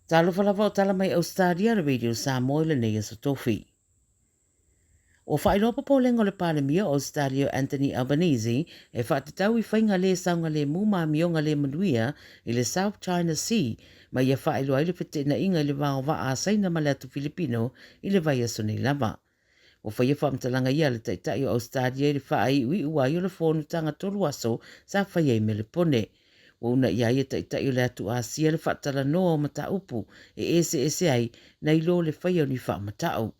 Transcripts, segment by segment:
Talo falava o tala mai Ausetalia le radio Samoa le nei sa tofi. O whailopa po lengo le palemia o Ausetalia Anthony Albanese e whaatatau I whainga le saunga le muma mionga le manuia I le South China Sea ma ia whailoa I le whete na inga I le wao wa a saina malatu Filipino I le vai aso nei lava. O whaia whaamtalanga ia le taitai o Ausetalia I le whai ui ua I o le whonu tanga tolu aso sa whaia I me le pone. O una ia ia taitai o le atu Asia le whaatala noa o mata upu e ese ai na ilo le whaia o ni wha matau.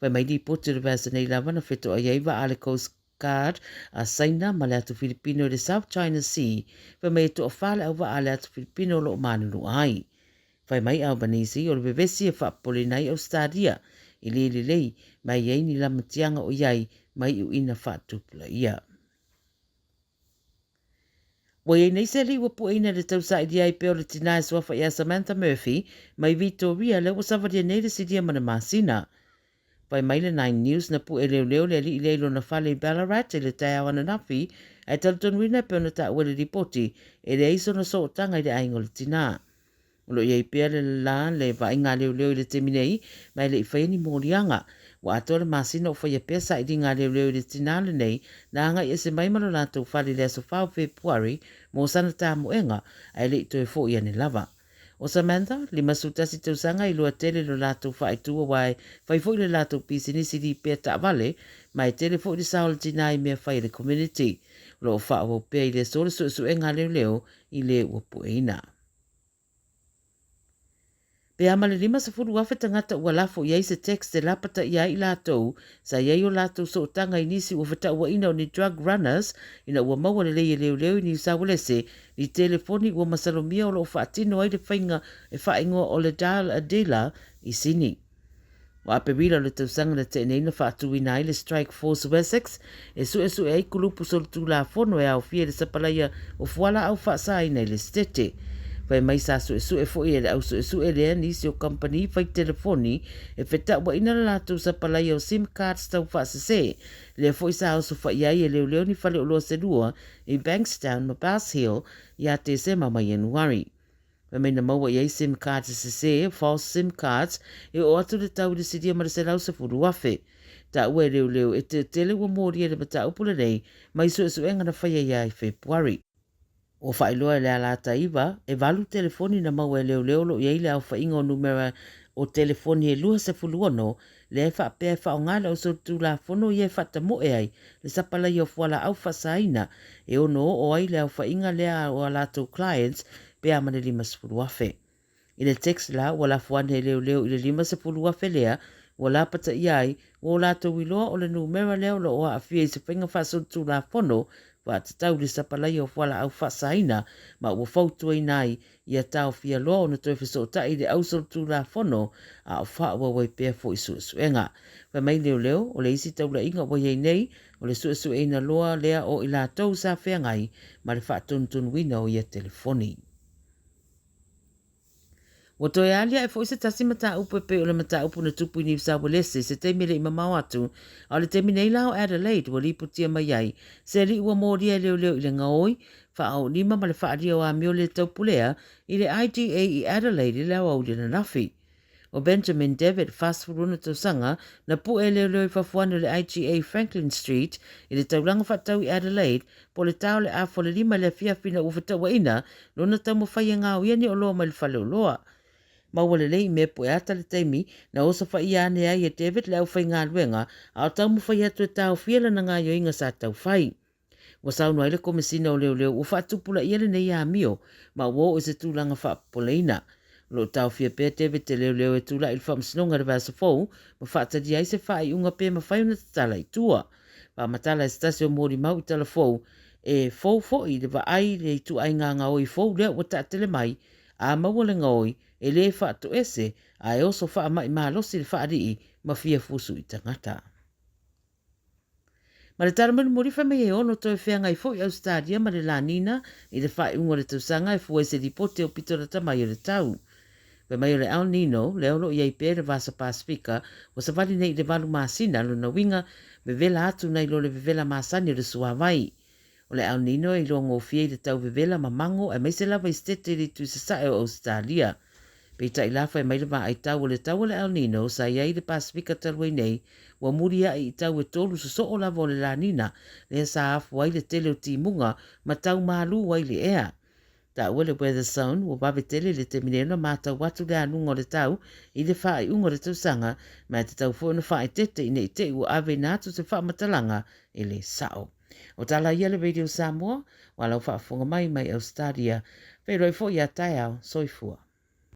Wai mai ni pote le vasa nei lava na wheto a iaiva a le Coast Guard a saina ma le atu Filipino le South China Sea wai mai to a whale au wa a le atu Filipino lo manunu ai. Wai mai Albanese o le bevesi e whaapole nei Ausetalia I le lei mai iei ni lamatianga o iai mai u ina whaatupula ia. Wai nei se li wapu ina le tausa I diai peo le tina e swafa ia Samantha Murphy mai Victoria le wasavaria nei le sidia mana masina. Pai mai le 9 News na pu e leo le li leilo na fale Ballarat e le tai awana nafi ai talton wina peo na ta wale ripoti e le iso na so tanga I le aingo le tina. Ulo iei pia le la le va inga leo I le teminei mai le iwhaini morianga wa ato le masina o whaia pia sa I ngā leo I le tina le nei na anga I se mai malo nato fale le aso whao Februari mo sana tā moenga ai le ito e fo ia ni lava. O Samantha, lima sutasi tausanga I lua tele lo lato wha itua wai whai fo I le lato pisinisi di pia ta vale mai tele fo I le saola tina I mea whai le community. Lo o wha o pia I le sore su e ngā leo I le uapu eina. Pe amale lima sa furu wafe tangata ua lafo iai se text e lapata iai latou, sa iai o latou so tanga inisi ua fata ua ina o ni drug runners, ina ua maua le leo ni usawalese, ni telefoni ua masalomia o lo whaatino ai le whainga e whaingoa o le dial a dealer I sini. Wa apewila le tausanga na te neina whaatu ina le Strike Force Wessex, e su e kulupu sol tu la fono e au fia le sapalaya o fuala au whaasa ina le stete. Wai mai sa su e fo I le au su e le nisi o company fai telefoni e feta wa ina la tu sa palai o SIM cards tau fa se le fo isa au su fa ia e leo ni fale o lo se lua I Bankstown ma Bass Hill ia te se ma mai Januari. Wai mai na maua ia SIM cards se false SIM cards e o atu le tau le sidia ma le se lau se furu wafe. Ta ue leo e te tele wa mori e le mata upule nei mai su e ngana fai ia I Februari. O whailoa le ala taiva, e walu telefoni na mau e leo lo iei le au whainga o numera o telefoni e lua se fuluono, le e whaapea e whaongala o so tu la fono i e whata mo e ai, le sapala I o fuala au whasaina, e ono o ai le au whainga lea o alato clients, pe amane lima se fuluafe. I le text la, wala fuane leo I le lima se fuluafe lea, wala pata iai, o lato wiloa o le numera leo lo o a fia I se whainga whaso tu la fono, wa te tau le sapalai o whala au whasaina, ma ua whautua I nai I a tau fia loa o na toi whaso tai le ausol tu la whono a o whaua wai pēr fo I suenga. Wa mai leo o le isi tau la inga wai nei o le sueina loa lea o I la tau sa whea ngai ma le whaatun wina o I a telefoni. Wa toi alia e fo se tasi mata upu pe o le mata upu na tupu ni sa walese se te mele I mamau atu a le te minei lao Adelaide wa liputia mai ai se li ua moria leo I le ngaoi fa au lima ma le whaaria o a mio le tau pulea I le IGA I Adelaide leo au le na nafi. O Benjamin David fastfuruna tau sanga na pu e leo I fafuana le IGA Franklin Street I le taulanga whatau I Adelaide po le tau le afo le lima le fiafina ufata wa ina no na tau mawhai ngā uiani o loa ma le whale o loa. Mawale lei me po e ata le taimi na osa wha iane ai e David le au whai ngā luenga a o tau mwhai atu e tau whiela na ngā yoinga sa tau whai. Wa saunu ai le komisina o leo u whaatupula iele nei a mio ma wo o se tūlanga whaapoleina. Lo tau whia pēr David te leo e tūla il whamsinonga le vasa fōu ma whaatadi ai se whai unga pēr ma whai una tala I tua. Pa matala e stasio mōri mau I tala fōu e fōu I le wa ai le tu ai ngā oi fōu lea wa tātele mai a mawale ngoi e le whaatu ese a e oso wha mai maa losi le whaarii ma fia fusu I tangata. Ma le taramanu morifa me e ono toi whea ngai fo I Ausetalia ma le lanina I le whae unga le tausanga e fuwe se ripote o pito na tamai o le tau. Pe mai o le El Nino, le olo I aipe le vasa Pasifika, o sa vali nei le valu maasina lo na winga me vela atu nei lo le vela maasani o le suawai. O le El Nino e longo fie I le tau vela ma mango e meise lava I stete li tu sa sae o Ausetalia. Peita I lafa e mai le maa ai tau le El Nino sa iai le Pasifika talwai nei wa muria i tau e tolu so o lava o le la nina le sa afu wai le tele o timunga ma tau malu wai le ea. Ta ua le Weather Zone wa babe tele le te minena ma tau watu le anunga o le tau i le wha i unga le tausanga ma te tau fōna wha i tete i nei te ua ave nātu se wha matalanga i le sao. O tala ia le Radio Samoa, walau wha funga mai Ausetalia, pe roi fo ia tai au soifua.